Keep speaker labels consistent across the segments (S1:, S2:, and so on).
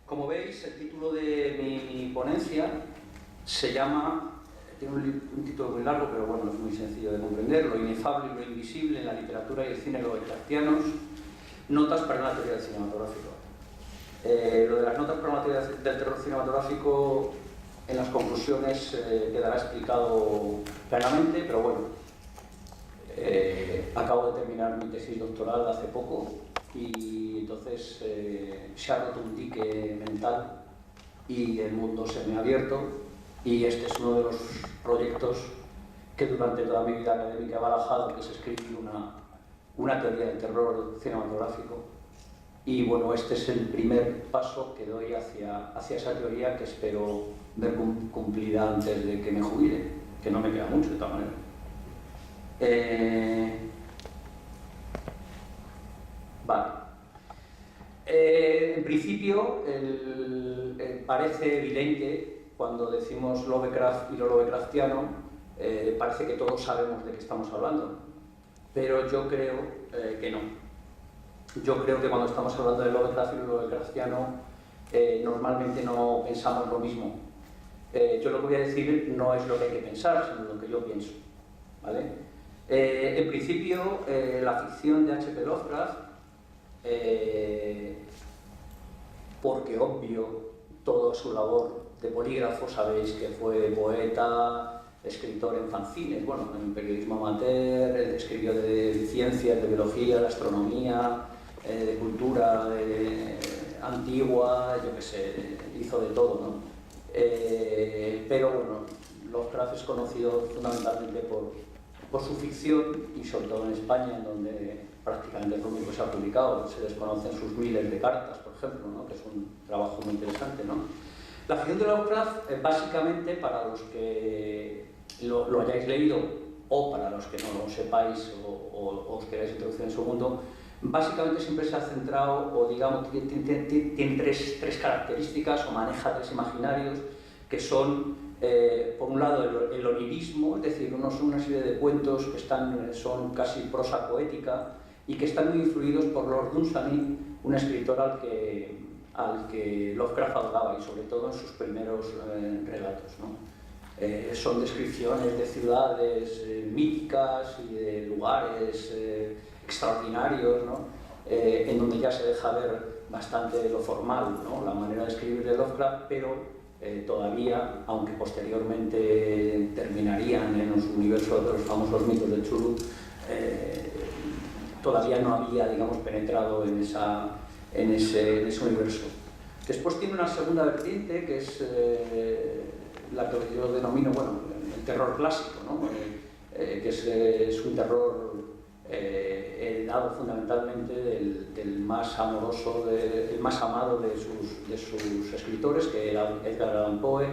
S1: Como veis, el título de mi ponencia se llama, tiene un título muy largo, pero bueno, es muy sencillo de comprender: lo inefable y lo invisible en la literatura y el cine lovecraftianos, notas para una teoría del cinematográfico. Lo de las notas para una teoría del terror cinematográfico, en las conclusiones quedará explicado claramente, pero bueno, acabo de terminar mi tesis doctoral hace poco y entonces se ha roto un dique mental y el mundo se me ha abierto, y este es uno de los proyectos que durante toda mi vida académica he barajado, que es escribir una teoría del terror cinematográfico. Y bueno, este es el primer paso que doy hacia esa teoría, que espero ver cumplida antes de que me jubile, que no me queda mucho de todas maneras. Vale. En principio, parece evidente cuando decimos Lovecraft y lo Lovecraftiano, parece que todos sabemos de qué estamos hablando, pero yo creo que no. Yo creo que cuando estamos hablando de Lovecraft y lo Lovecraftiano, normalmente no pensamos lo mismo. Yo lo que voy a decir no es lo que hay que pensar, sino lo que yo pienso, ¿vale? En principio, la ficción de H.P. Lovecraft, porque obvio, toda su labor de polígrafo, sabéis que fue poeta, escritor en fanzines, bueno, en periodismo amateur, escribió de ciencias, de biología, de astronomía, de cultura antigua, yo qué sé, hizo de todo, ¿no? Pero bueno, Lovecraft es conocido fundamentalmente por su ficción, y sobre todo en España, en donde prácticamente lo único que se ha publicado. Se desconocen sus miles de cartas, por ejemplo, ¿no? Que es un trabajo muy interesante, ¿no? La ficción de Lovecraft, básicamente, para los que lo hayáis leído, o para los que no lo sepáis o os queráis introducir en su mundo, básicamente siempre se ha centrado, o digamos, tiene tres características, o maneja tres imaginarios, que son, por un lado, el onirismo, es decir, una serie de cuentos que son casi prosa poética y que están muy influidos por Lord Dunsany, un escritor al que Lovecraft adoraba, y sobre todo en sus primeros relatos, ¿no? Son descripciones de ciudades míticas y de lugares extraordinarios, ¿no? En donde ya se deja ver bastante lo formal, ¿no? La manera de escribir de Lovecraft, pero todavía, aunque posteriormente terminarían en los universos de los famosos mitos de Cthulhu, todavía no había, digamos, penetrado en ese universo. Después tiene una segunda vertiente, que es la que yo denomino, bueno, el terror clásico, ¿no? Que es un terror heredado fundamentalmente del más amoroso, el más amado de sus escritores, que era Edgar Allan Poe,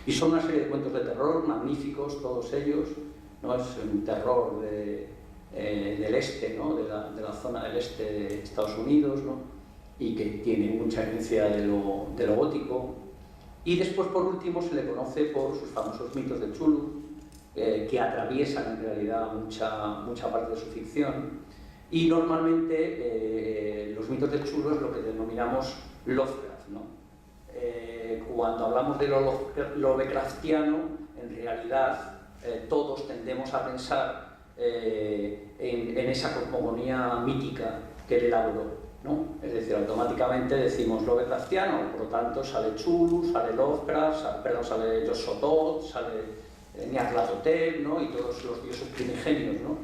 S1: y son una serie de cuentos de terror magníficos, todos ellos, ¿no? Es un terror del este, ¿no? de la zona del este de Estados Unidos, ¿no? Y que tiene mucha herencia de lo gótico. Y después, por último, se le conoce por sus famosos mitos de Cthulhu, que atraviesan en realidad mucha parte de su ficción, y normalmente los mitos de Cthulhu es lo que denominamos Lovecraft, ¿no? Cuando hablamos de lo Lovecraftiano, en realidad todos tendemos a pensar en esa cosmogonía mítica que él elaboró, ¿no? Es decir, automáticamente decimos Lovecraftiano, por lo tanto sale Cthulhu, sale Lovecraft, sale Yog-Sothoth, sale Nyarlathotep, ¿no? Y todos los dioses primigenios, ¿no?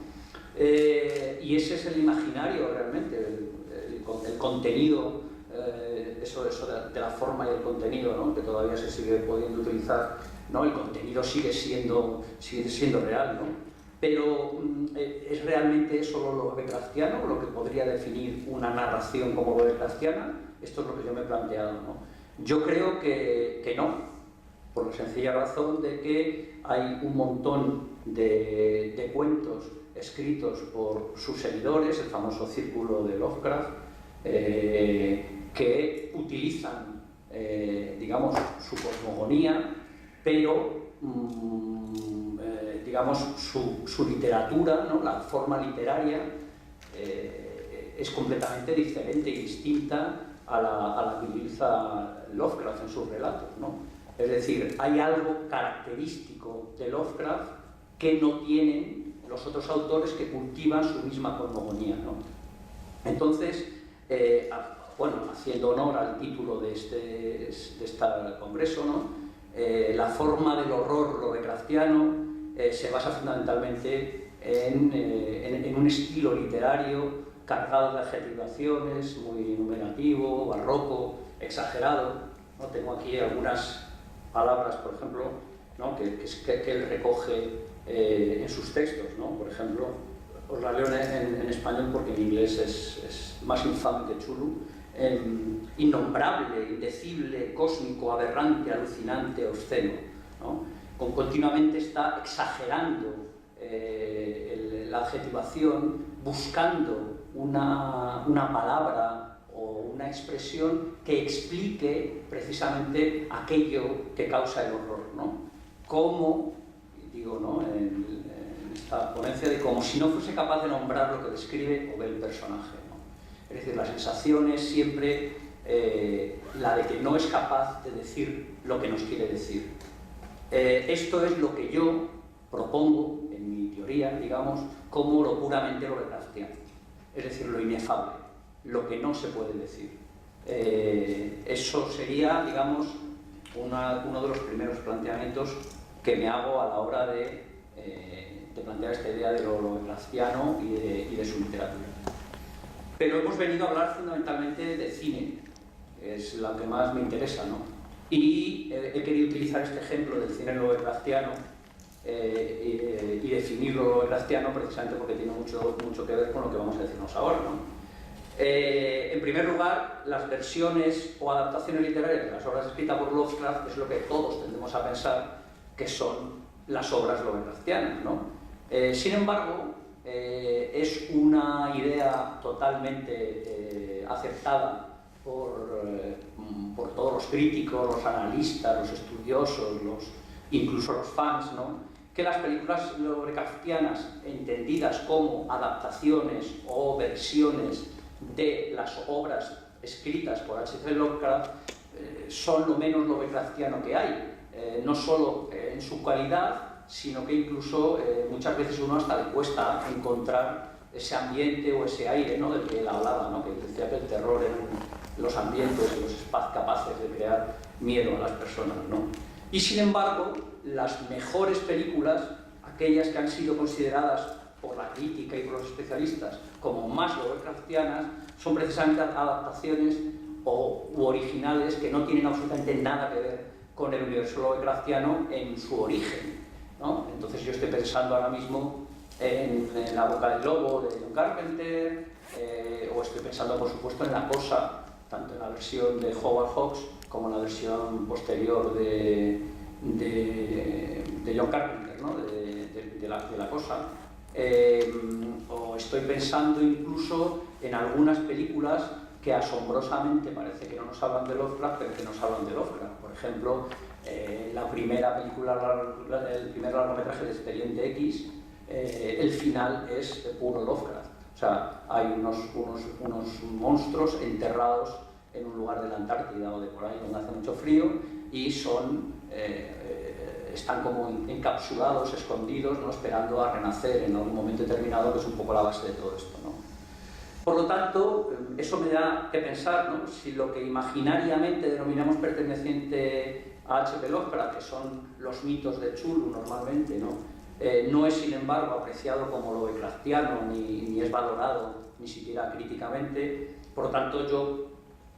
S1: Y ese es el imaginario realmente, el contenido, eso de la forma y el contenido, ¿no? Que todavía se sigue pudiendo utilizar, ¿no? El contenido sigue siendo real, ¿no? Pero ¿es realmente eso lo Lovecraftiano, lo que podría definir una narración como Lovecraftiana? Esto es lo que yo me he planteado, ¿no? Yo creo que no, por la sencilla razón de que hay un montón de cuentos escritos por sus seguidores, el famoso círculo de Lovecraft, que utilizan, digamos, su cosmogonía, pero digamos, su literatura, ¿no? La forma literaria es completamente diferente y distinta a la que utiliza Lovecraft en sus relatos, ¿no? Es decir, hay algo característico de Lovecraft que no tienen los otros autores que cultivan su misma cosmogonía, ¿no? Entonces, bueno, haciendo honor al título de este congreso, ¿no? La forma del horror lovecraftiano se basa fundamentalmente en un estilo literario cargado de adjetivaciones, muy enumerativo, barroco, exagerado, ¿no? Tengo aquí algunas palabras, por ejemplo, ¿no? que él recoge en sus textos, ¿no? Por ejemplo, os la leo en español porque en inglés es más infame que chulo. Innombrable, indecible, cósmico, aberrante, alucinante, obsceno, ¿no? Continuamente está exagerando la adjetivación, buscando una palabra o una expresión que explique precisamente aquello que causa el horror, ¿no? Como, digo, ¿no? en esta ponencia, de como si no fuese capaz de nombrar lo que describe o ve el personaje, ¿no? Es decir, la sensación es siempre la de que no es capaz de decir lo que nos quiere decir. Esto es lo que yo propongo, en mi teoría, digamos, como lo puramente lovecraftiano. Es decir, lo inefable, lo que no se puede decir. Eso sería, digamos, uno de los primeros planteamientos que me hago a la hora de plantear esta idea de lo lovecraftiano y de su literatura. Pero hemos venido a hablar fundamentalmente de cine, que es la que más me interesa, ¿no? Y he querido utilizar este ejemplo del cine lovecraftiano y definir lo lovecraftiano precisamente porque tiene mucho que ver con lo que vamos a decirnos ahora, ¿no? En primer lugar, las versiones o adaptaciones literarias de las obras escritas por Lovecraft es lo que todos tendemos a pensar que son las obras lovecraftianas, ¿no? Sin embargo, es una idea totalmente aceptada por todos los críticos, los analistas, los estudiosos, incluso los fans, ¿no? Que las películas lovecraftianas, entendidas como adaptaciones o versiones de las obras escritas por H.P. Lovecraft, son lo menos lovecraftiano que hay, no solo en su calidad, sino que incluso muchas veces uno hasta le cuesta encontrar ese ambiente o ese aire, ¿no? Del que él hablaba, ¿no? Que decía que el terror en los ambientes y los espacios capaces de crear miedo a las personas, ¿no? Y sin embargo, las mejores películas, aquellas que han sido consideradas por la crítica y por los especialistas como más lovecraftianas, son precisamente adaptaciones u originales que no tienen absolutamente nada que ver con el universo lovecraftiano en su origen, ¿no? Entonces yo estoy pensando ahora mismo en La boca del lobo de John Carpenter, o estoy pensando por supuesto en La cosa, tanto en la versión de Howard Hawks como en la versión posterior de John Carpenter, ¿no? de la cosa. O estoy pensando incluso en algunas películas que asombrosamente parece que no nos hablan de Lovecraft, pero que nos hablan de Lovecraft. Por ejemplo, la primera película, el primer largometraje de Expediente X, el final es puro Lovecraft. O sea, hay unos monstruos enterrados en un lugar de la Antártida o de por ahí donde hace mucho frío y están como encapsulados, escondidos, ¿no? Esperando a renacer en algún momento determinado, que es un poco la base de todo esto, ¿no? Por lo tanto, eso me da que pensar, ¿no? Si lo que imaginariamente denominamos perteneciente a H.P. Lovecraft, que son los mitos de Cthulhu normalmente, ¿no? No es, sin embargo, apreciado como lovecraftiano ni es valorado ni siquiera críticamente. Por lo tanto, yo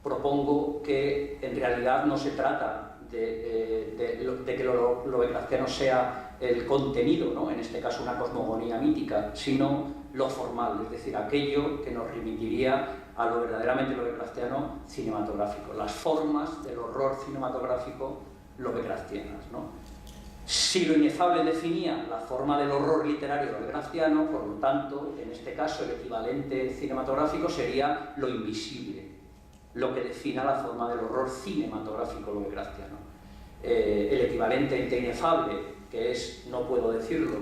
S1: propongo que en realidad no se trata de que lo lovecraftiano sea el contenido, ¿no? En este caso una cosmogonía mítica, sino lo formal, es decir, aquello que nos remitiría a lo verdaderamente lovecraftiano cinematográfico, las formas del horror cinematográfico lovecraftianas, ¿no? Si lo inefable definía la forma del horror literario lovecraftiano, por lo tanto, en este caso el equivalente cinematográfico sería lo invisible, lo que defina la forma del horror cinematográfico lovecraftiano. El equivalente entre inefable, que es no puedo decirlo,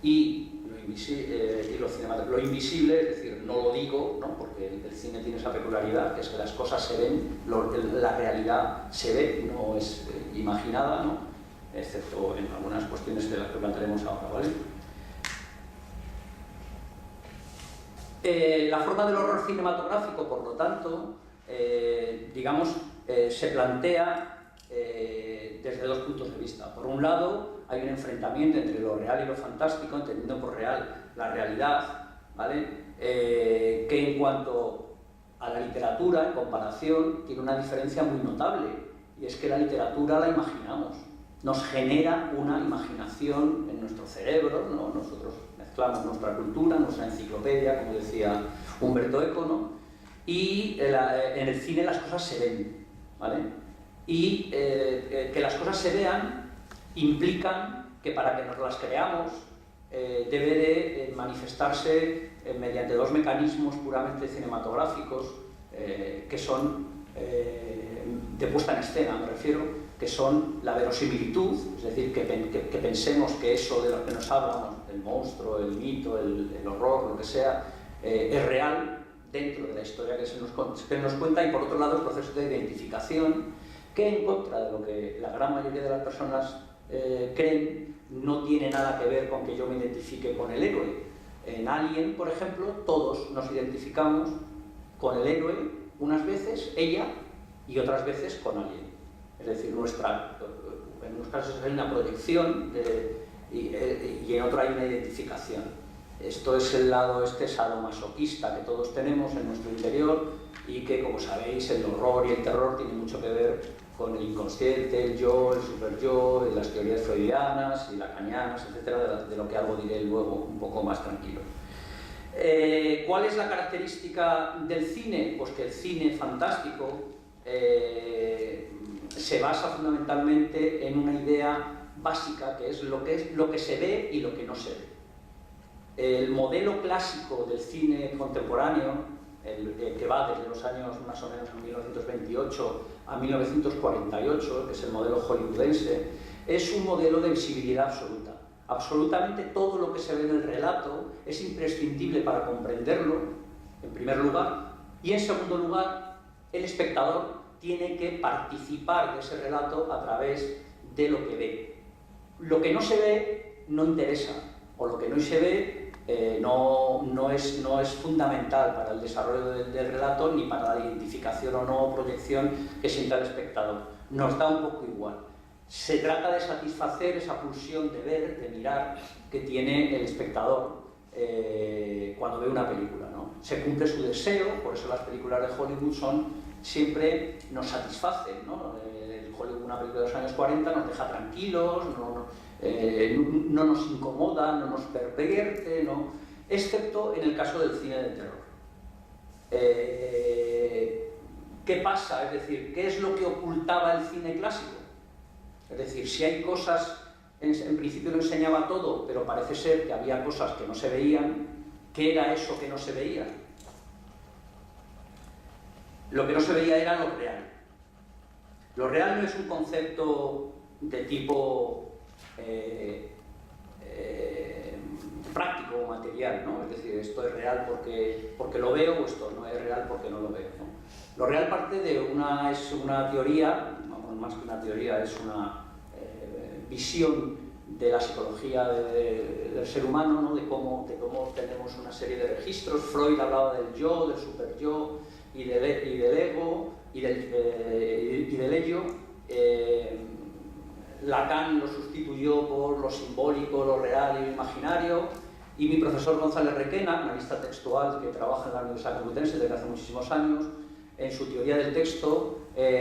S1: y lo lo invisible, es decir, no lo digo, ¿no? Porque el cine tiene esa peculiaridad, que es que las cosas se ven, la realidad se ve, no es imaginada, ¿no? Excepto en algunas cuestiones de las que plantearemos ahora, ¿vale? La forma del horror cinematográfico, por lo tanto, digamos, se plantea desde dos puntos de vista. Por un lado, hay un enfrentamiento entre lo real y lo fantástico, entendiendo por real la realidad, ¿vale? Que en cuanto a la literatura, en comparación, tiene una diferencia muy notable, y es que la literatura la imaginamos, nos genera una imaginación en nuestro cerebro, ¿no? Nosotros mezclamos nuestra cultura, nuestra enciclopedia, como decía Umberto Eco, ¿no? Y en el cine las cosas se ven, ¿vale? Y que las cosas se vean implican que para que nos las creamos debe de manifestarse mediante dos mecanismos puramente cinematográficos que son de puesta en escena, me refiero, que son la verosimilitud, es decir, que pensemos que eso de lo que nos hablan, el monstruo, el mito, el horror, lo que sea, es real dentro de la historia que nos cuenta, y por otro lado el proceso de identificación, que en contra de lo que la gran mayoría de las personas creen, no tiene nada que ver con que yo me identifique con el héroe. En Alien, por ejemplo, todos nos identificamos con el héroe, unas veces ella y otras veces con Alien. Es decir, en unos casos hay una proyección y en otro hay una identificación. Esto es el lado sadomasoquista que todos tenemos en nuestro interior, y que, como sabéis, el horror y el terror tienen mucho que ver con el inconsciente, el yo, el superyo, las teorías freudianas y lacanianas, etcétera, de lo que algo diré luego un poco más tranquilo. ¿Cuál es la característica del cine? Pues que el cine fantástico se basa fundamentalmente en una idea básica, que es lo que se ve y lo que no se ve. El modelo clásico del cine contemporáneo, que va desde los años más o menos 1928 a 1948, que es el modelo hollywoodense, es un modelo de visibilidad absoluta. Absolutamente todo lo que se ve en el relato es imprescindible para comprenderlo, en primer lugar, y en segundo lugar, el espectador tiene que participar de ese relato a través de lo que ve. Lo que no se ve no interesa, o lo que no se ve no es fundamental para el desarrollo del relato, ni para la identificación o no proyección que sienta el espectador. Nos da un poco igual. Se trata de satisfacer esa pulsión de ver, de mirar, que tiene el espectador cuando ve una película, ¿no? Se cumple su deseo, por eso las películas de Hollywood siempre nos satisfacen, ¿no? Una película de los años 40 nos deja tranquilos, no nos incomoda, no nos pervierte, ¿no? Excepto en el caso del cine de terror. ¿Qué pasa? Es decir, ¿qué es lo que ocultaba el cine clásico? Es decir, si hay cosas, en principio lo enseñaba todo, pero parece ser que había cosas que no se veían. ¿Qué era eso que no se veía? Lo que no se veía era lo real. Lo real no es un concepto de tipo práctico o material, ¿no? Es decir, esto es real porque lo veo, o esto no es real porque no lo veo, ¿no? Lo real parte de es una teoría, más que una teoría, es una visión de la psicología del ser humano, ¿no? de cómo tenemos una serie de registros. Freud hablaba del yo, del superyo, y del ego, y del ello. Lacan lo sustituyó por lo simbólico, lo real y lo imaginario, y mi profesor González Requena, analista textual que trabaja en la Universidad Complutense desde hace muchísimos años, en su teoría del texto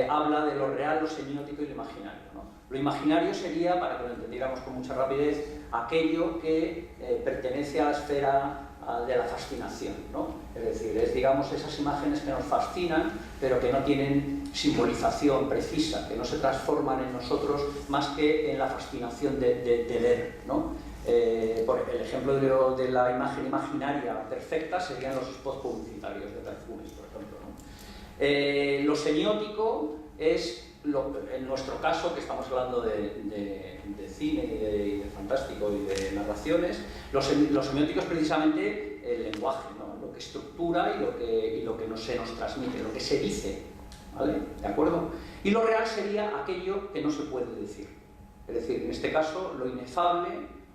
S1: habla de lo real, lo semiótico y lo imaginario, ¿no? Lo imaginario sería, para que lo entendiéramos con mucha rapidez, aquello que pertenece a la esfera de la fascinación, ¿no? Es decir, es, digamos, esas imágenes que nos fascinan, pero que no tienen simbolización precisa, que no se transforman en nosotros más que en la fascinación de ver, ¿no? Por el ejemplo de la imagen imaginaria perfecta serían los spots publicitarios de perfumes, por ejemplo, ¿no? Lo semiótico es en nuestro caso, que estamos hablando de cine y de fantástico y de narraciones, los semióticos precisamente el lenguaje, ¿no? Lo que estructura y lo que se nos transmite, lo que se dice, ¿vale? ¿De acuerdo? Y lo real sería aquello que no se puede decir. Es decir, en este caso, lo inefable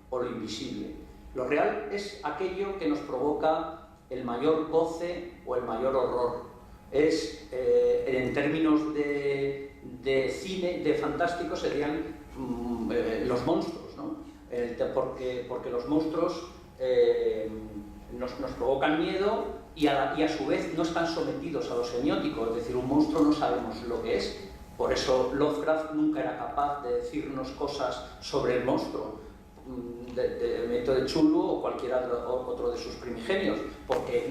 S1: o lo invisible. Lo real es aquello que nos provoca el mayor goce o el mayor horror. Es, en términos de cine, de fantástico, serían los monstruos, ¿no? Porque los monstruos nos provocan miedo y a su vez no están sometidos a lo semiótico, es decir, un monstruo no sabemos lo que es. Por eso Lovecraft nunca era capaz de decirnos cosas sobre el monstruo, de Mito de Chulu o cualquier otro de sus primigenios, porque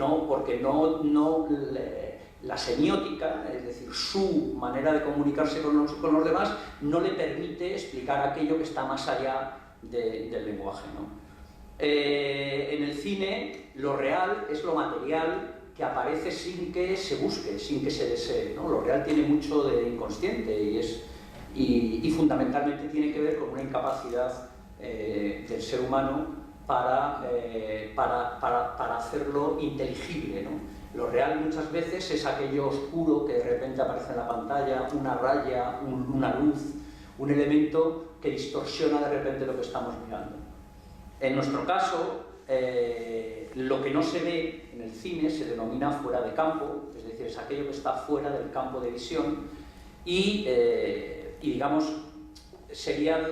S1: la semiótica, es decir, su manera de comunicarse con los demás, no le permite explicar aquello que está más allá del lenguaje, ¿no? En el cine, lo real es lo material que aparece sin que se busque, sin que se desee, ¿no? Lo real tiene mucho de inconsciente y fundamentalmente tiene que ver con una incapacidad del ser humano para hacerlo inteligible, ¿no? Lo real muchas veces es aquello oscuro que de repente aparece en la pantalla, una raya, una luz, un elemento que distorsiona de repente lo que estamos mirando. En nuestro caso, lo que no se ve en el cine se denomina fuera de campo, es decir, es aquello que está fuera del campo de visión y digamos,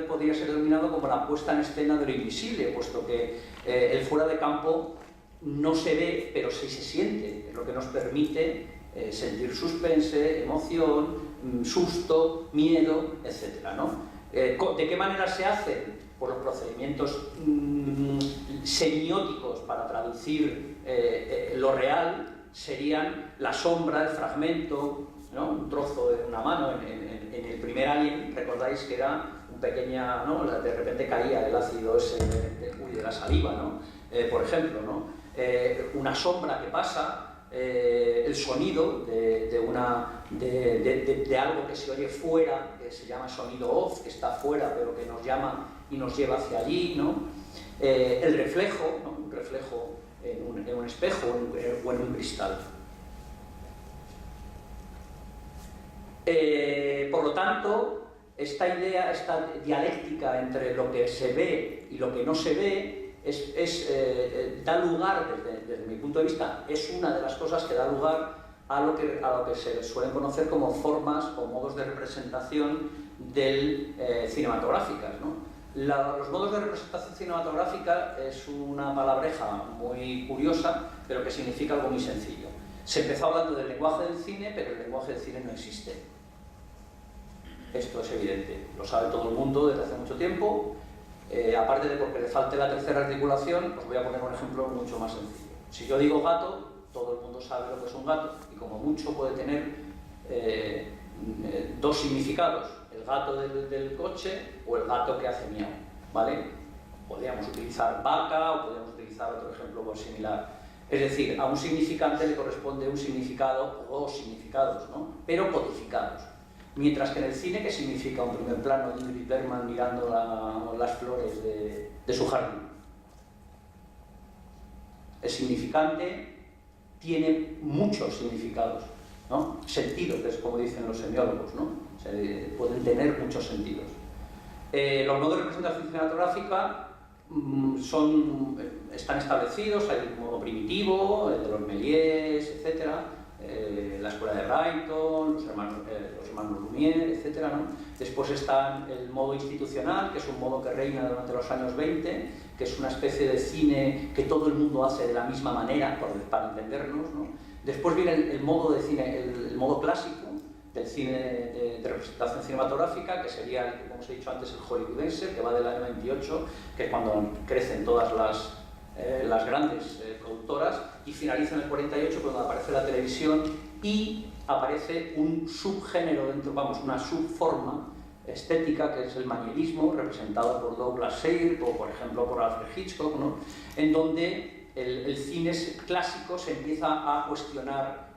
S1: podría ser denominado como la puesta en escena de lo invisible, puesto que el fuera de campo no se ve, pero sí se siente, es lo que nos permite sentir suspense, emoción, susto, miedo, etc., ¿no? ¿De qué manera se hace? Por los procedimientos semióticos para traducir lo real serían la sombra, el fragmento, ¿no? Un trozo de una mano. En el primer Alien, recordáis que era un pequeña, ¿no? De repente caía el ácido ese de la saliva, ¿no? Por ejemplo, ¿no? Una sombra que pasa, el sonido de algo que se oye fuera, que se llama sonido off, que está fuera pero que nos llama y nos lleva hacia allí, ¿no? El reflejo, ¿no? Un reflejo en un espejo o en un cristal. Por lo tanto, esta idea, esta dialéctica entre lo que se ve y lo que no se ve, da lugar, desde mi punto de vista, es una de las cosas que da lugar a lo que se suelen conocer como formas o modos de representación cinematográficas, ¿no? Los modos de representación cinematográfica es una palabreja muy curiosa, pero que significa algo muy sencillo. Se empezó hablando del lenguaje del cine, pero el lenguaje del cine no existe. Esto es evidente, lo sabe todo el mundo desde hace mucho tiempo. Aparte de porque le falte la tercera articulación, os voy a poner un ejemplo mucho más sencillo. Si yo digo gato, todo el mundo sabe lo que es un gato, y como mucho puede tener dos significados: el gato del coche o el gato que hace miau, ¿vale? Podríamos utilizar vaca o podríamos utilizar otro ejemplo similar. Es decir, a un significante le corresponde un significado o dos significados, ¿no? Pero codificados. Mientras que en el cine, ¿qué significa un primer plano de Ingrid Bergman mirando las flores de su jardín? El significante tiene muchos significados, ¿no? Sentidos, que es como dicen los semiólogos, ¿no? O sea, pueden tener muchos sentidos. Los modos de representación cinematográfica están establecidos, hay un modo primitivo, el de los Méliès, etc., la escuela de Brighton, los hermanos Lumière, etc., ¿no? Después está el modo institucional, que es un modo que reina durante los años 20, que es una especie de cine que todo el mundo hace de la misma manera, para entendernos, ¿no? Después viene el modo de cine, el modo clásico del cine de representación cinematográfica, que sería, como os he dicho antes, el hollywoodense, que va del año 28, que es cuando crecen todas las grandes productoras, y finaliza en el 48 cuando aparece la televisión y aparece un subgénero dentro, una subforma estética, que es el manierismo, representado por Douglas Sirk o, por ejemplo, por Alfred Hitchcock, ¿no? En donde el cine clásico se empieza a cuestionar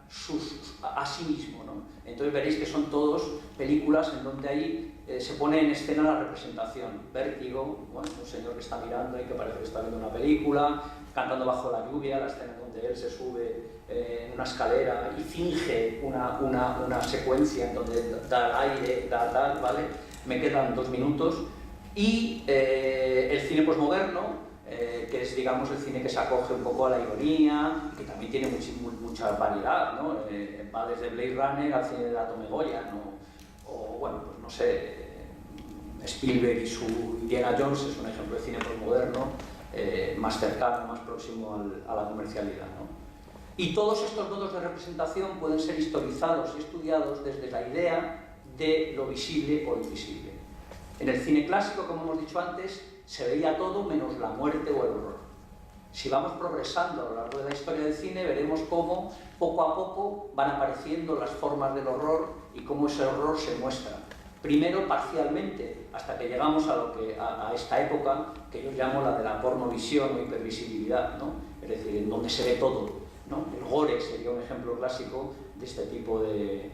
S1: a sí mismo, ¿no? Entonces veréis que son todos películas en donde ahí se pone en escena la representación. Vértigo, bueno, un señor que está mirando y que parece que está viendo una película, cantando bajo la lluvia, la escena donde él se sube en una escalera y finge una secuencia en donde da el aire, da tal, ¿vale? Me quedan 2 minutos. Y el cine posmoderno, que es, digamos, el cine que se acoge un poco a la ironía, que también tiene mucha variedad, ¿no? Va desde Blade Runner al cine de la Tome Goya, ¿no? O, bueno, pues no sé, Spielberg y su Indiana Jones es un ejemplo de cine posmoderno más cercano, más próximo a la comercialidad, ¿no? Y todos estos modos de representación pueden ser historizados y estudiados desde la idea de lo visible o lo invisible. En el cine clásico, como hemos dicho antes, se veía todo menos la muerte o el horror. Si vamos progresando a lo largo de la historia del cine, veremos cómo poco a poco van apareciendo las formas del horror y cómo ese horror se muestra. Primero parcialmente, hasta que llegamos a esta época que yo llamo la de la pornovisión o hipervisibilidad, ¿no? Es decir, en donde se ve todo, ¿no? El gore sería un ejemplo clásico de este tipo de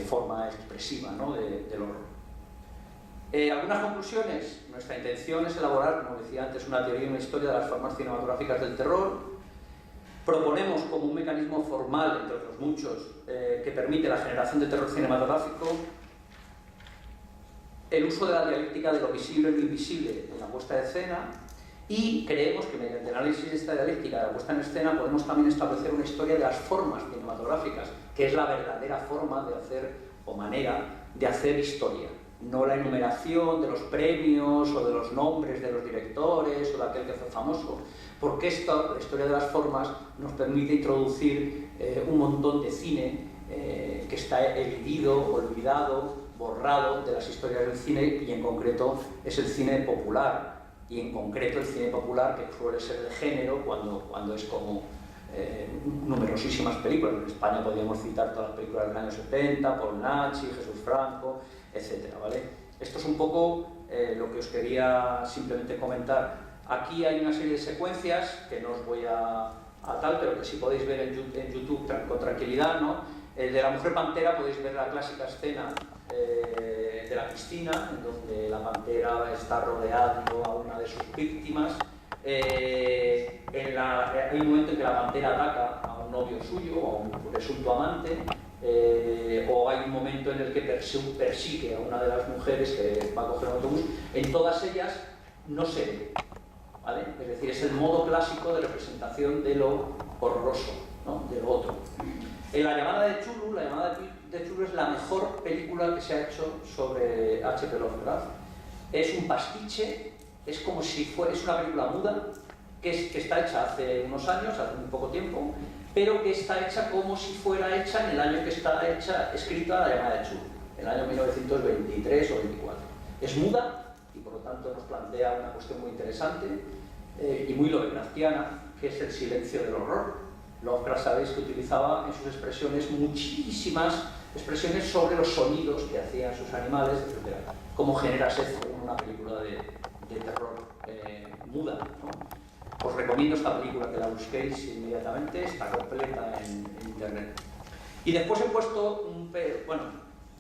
S1: forma expresiva, ¿no? Del horror. Algunas conclusiones. Nuestra intención es elaborar, como decía antes, una teoría y una historia de las formas cinematográficas del terror. Proponemos como un mecanismo formal, entre otros muchos, que permite la generación de terror cinematográfico, el uso de la dialéctica de lo visible y lo invisible en la puesta de escena, y creemos que mediante el análisis de esta dialéctica de la puesta en escena podemos también establecer una historia de las formas cinematográficas, que es la verdadera forma de hacer, o manera de hacer historia. No la enumeración de los premios o de los nombres de los directores o de aquel que fue famoso, porque la historia de las formas nos permite introducir un montón de cine que está eludido, olvidado, borrado de las historias del cine, y en concreto es el cine popular, y en concreto el cine popular, que suele ser de género cuando es como numerosísimas películas. En España podríamos citar todas las películas del año 70, Paul Naschy, Jesús Franco, etcétera, ¿vale? Esto es un poco lo que os quería simplemente comentar. Aquí hay una serie de secuencias que no os voy a tal, pero que sí podéis ver en YouTube con tranquilidad, ¿no? El de la Mujer Pantera podéis ver la clásica escena de la piscina, en donde la pantera está rodeando a una de sus víctimas. Hay un momento en que la pantera ataca a un novio suyo, a un presunto amante, o hay un momento en el que persigue a una de las mujeres que va a coger un autobús. En todas ellas no se ve, ¿vale? Es decir, es el modo clásico de representación de lo horroroso, ¿no? De lo otro. En La llamada de Cthulhu, La llamada de Cthulhu es la mejor película que se ha hecho sobre H.P. Lovecraft. Es un pastiche, es como si es una película muda, que está hecha hace unos años, hace un poco tiempo, pero que está hecha como si fuera hecha en el año que está escrita La llamada de Cthulhu, en el año 1923 o 24. Es muda y por lo tanto nos plantea una cuestión muy interesante y muy Lovecraftiana, que es el silencio del horror. Lovecraft, sabéis que utilizaba en sus expresiones muchísimas expresiones sobre los sonidos que hacían sus animales, etc. Cómo generas eso en una película de terror muda, ¿no? Os recomiendo esta película, que la busquéis inmediatamente, está completa en internet. Y después he puesto bueno,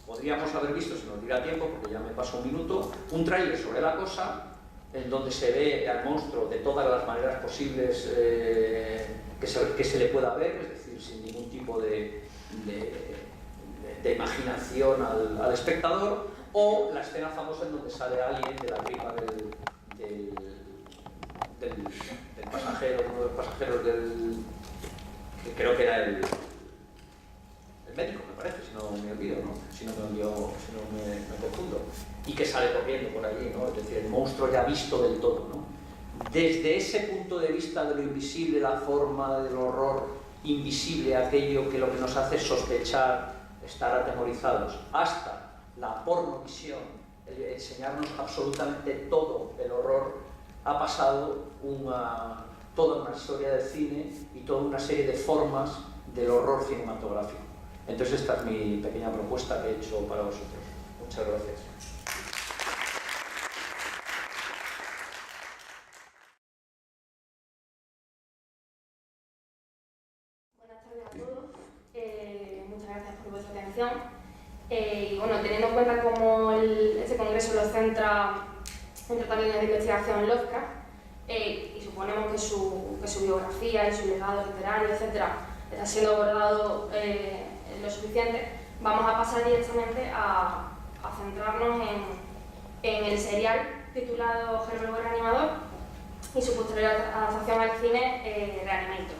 S1: podríamos haber visto, si nos diera tiempo, porque ya me paso un minuto, un tráiler sobre La Cosa, en donde se ve al monstruo de todas las maneras posibles que se le pueda ver, es decir, sin ningún tipo de imaginación al espectador, o la escena famosa en donde sale alguien de la gripa del pasajero, uno de los pasajeros que creo que era el médico, me parece, si no me olvido, ¿no? Si no me confundo, y que sale corriendo por allí, ¿no? Es decir, el monstruo ya visto del todo, ¿no? Desde ese punto de vista de lo invisible, la forma del horror invisible, aquello que lo que nos hace sospechar, estar atemorizados, hasta la pornovisión, el enseñarnos absolutamente todo el horror, ha pasado toda una historia del cine y toda una serie de formas del horror cinematográfico. Entonces esta es mi pequeña propuesta que he hecho para vosotros. Muchas gracias.
S2: Buenas tardes a todos. investigación. Y bueno, teniendo en cuenta cómo este congreso lo centra en tratar líneas de investigación Lovecraft, y suponemos que su biografía y su legado literario, etcétera, está siendo abordado lo suficiente, vamos a pasar directamente a centrarnos en el serial titulado Herbert West Reanimador y su posterior adaptación al cine, Reanimator.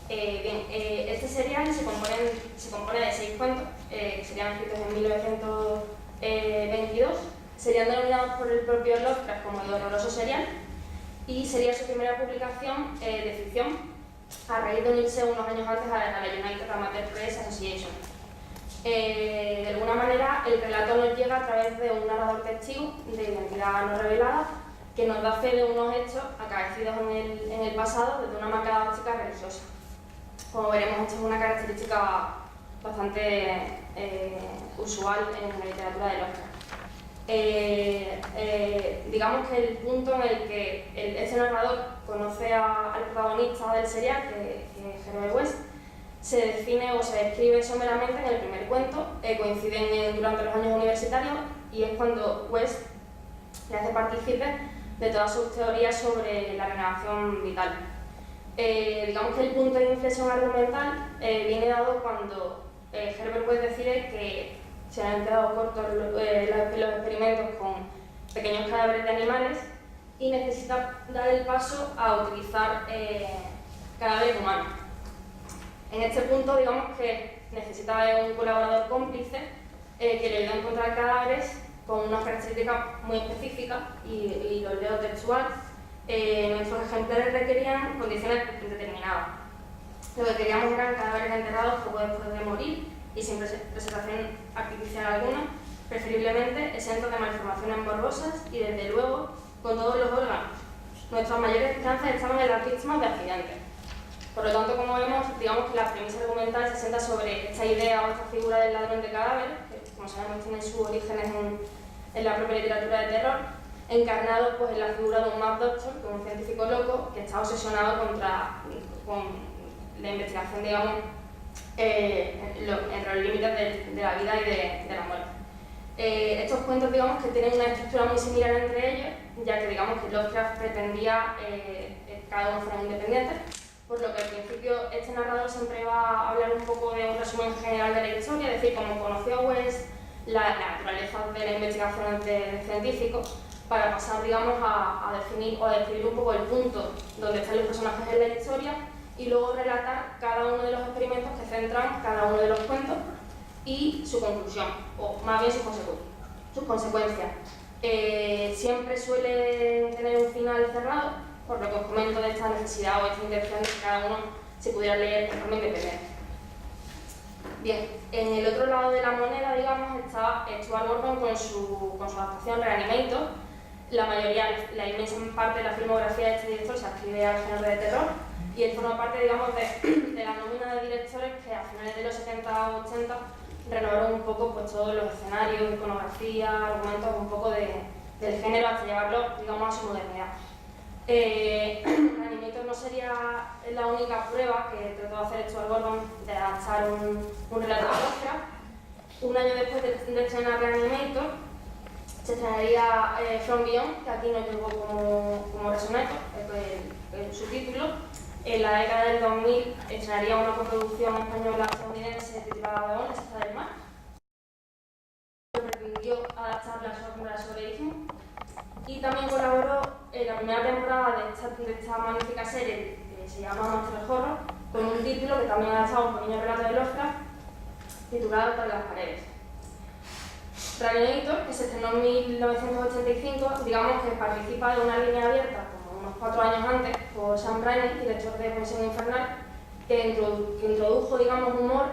S2: Este serial se compone de 6 cuentos que serían escritos en 1922, serían denominados por el propio Lovecraft como el horroroso serial, y sería su primera publicación de ficción a raíz de unirse unos años antes a la United Amateur Press Association. De alguna manera, el relato nos llega a través de un narrador testigo de identidad no revelada que nos da fe de unos hechos acaecidos en el pasado desde una marcada óptica religiosa. Como veremos, esto es una característica bastante usual en la literatura de Lovecraft. Digamos que el punto en el que este narrador conoce al protagonista del serial, que es Herbert West, se define o se describe someramente en el primer cuento, coinciden durante los años universitarios, y es cuando West le hace partícipe de todas sus teorías sobre la renovación vital. Digamos que el punto de inflexión argumental viene dado cuando Herbert West decide que se han quedado cortos los experimentos con pequeños cadáveres de animales y necesita dar el paso a utilizar cadáveres humanos. En este punto, digamos que necesita de un colaborador cómplice que le ayude a encontrar cadáveres con unas características muy específicas, y los leo textual. Nuestros ejemplares requerían condiciones determinadas. Lo que queríamos eran cadáveres enterrados poco después de morir y sin preservación artificial alguna, preferiblemente exentos de malformaciones morbosas y, desde luego, con todos los órganos. Nuestras mayores esperanzas estaban en las víctimas de accidentes. Por lo tanto, como vemos, digamos que la premisa argumental se centra sobre esta idea o esta figura del ladrón de cadáveres, que, como sabemos, tiene sus orígenes en la propia literatura de terror, encarnado pues en la figura de un Mad Doctor, que es un científico loco que está obsesionado con la investigación, digamos, entre los límites de la vida y de la muerte. Estos cuentos, digamos, que tienen una estructura muy similar entre ellos, ya que, digamos, que Lovecraft pretendía cada uno fuera independiente, por lo que al principio este narrador siempre va a hablar un poco de un resumen general de la historia, es decir, cómo conoció West, la naturaleza de la investigación del científico, para pasar, digamos, a definir o a describir un poco el punto donde están los personajes en la historia, y luego relatar cada uno de los experimentos que centran cada uno de los cuentos y su conclusión, o más bien sus consecuencias. Siempre suele tener un final cerrado, por lo que os comento de esta necesidad o esta intención de que cada uno se pudiera leer de forma independiente. Bien, en el otro lado de la moneda, digamos, está Stuart Gordon con su adaptación Reanimator. La inmensa parte de la filmografía de este director se adscribe al género de terror, y él forma parte, digamos, de la nómina de directores que a finales de los 70-80 renovaron un poco pues, todos los escenarios, iconografía, argumentos un poco del género hasta llevarlo, digamos, a su modernidad. Reanimator no sería la única prueba que trató de hacer Stuart Gordon de adaptar un relato de Lovecraft. Un año después de estrenar Reanimator, se estrenaría From Beyond, que aquí no llegó como resonator, su título. En la década del 2000 estrenaría una coproducción española-estadounidense titulada The Honest Está del Mar. Pretendió adaptar la sobre origen, y también colaboró en la primera temporada de esta magnífica serie que se llama Monster Horror, con un título que también ha adaptado un pequeño relato de Lovecraft titulado Tras las paredes. Reanimator, que se estrenó en 1985, digamos que participa de una línea abierta como unos 4 años antes por Sam Raimi, director de Pensión Infernal, que introdujo, digamos, humor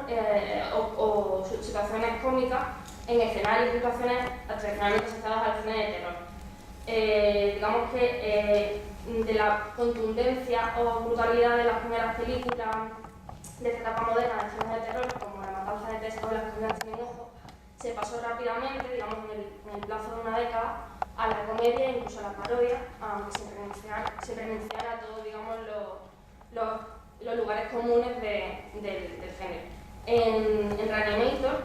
S2: o situaciones cómicas en escenarios y situaciones tradicionalmente asociadas al cine de terror. Digamos que de la contundencia o brutalidad de las primeras películas de esta etapa moderna del cine de terror, como La matanza de Texas o Las escondidas sin un ojo, se pasó rápidamente, digamos, en el plazo de una década, a la comedia e incluso a la parodia, aunque sin renunciar a todos, digamos, los lugares comunes del género. En Reanimator,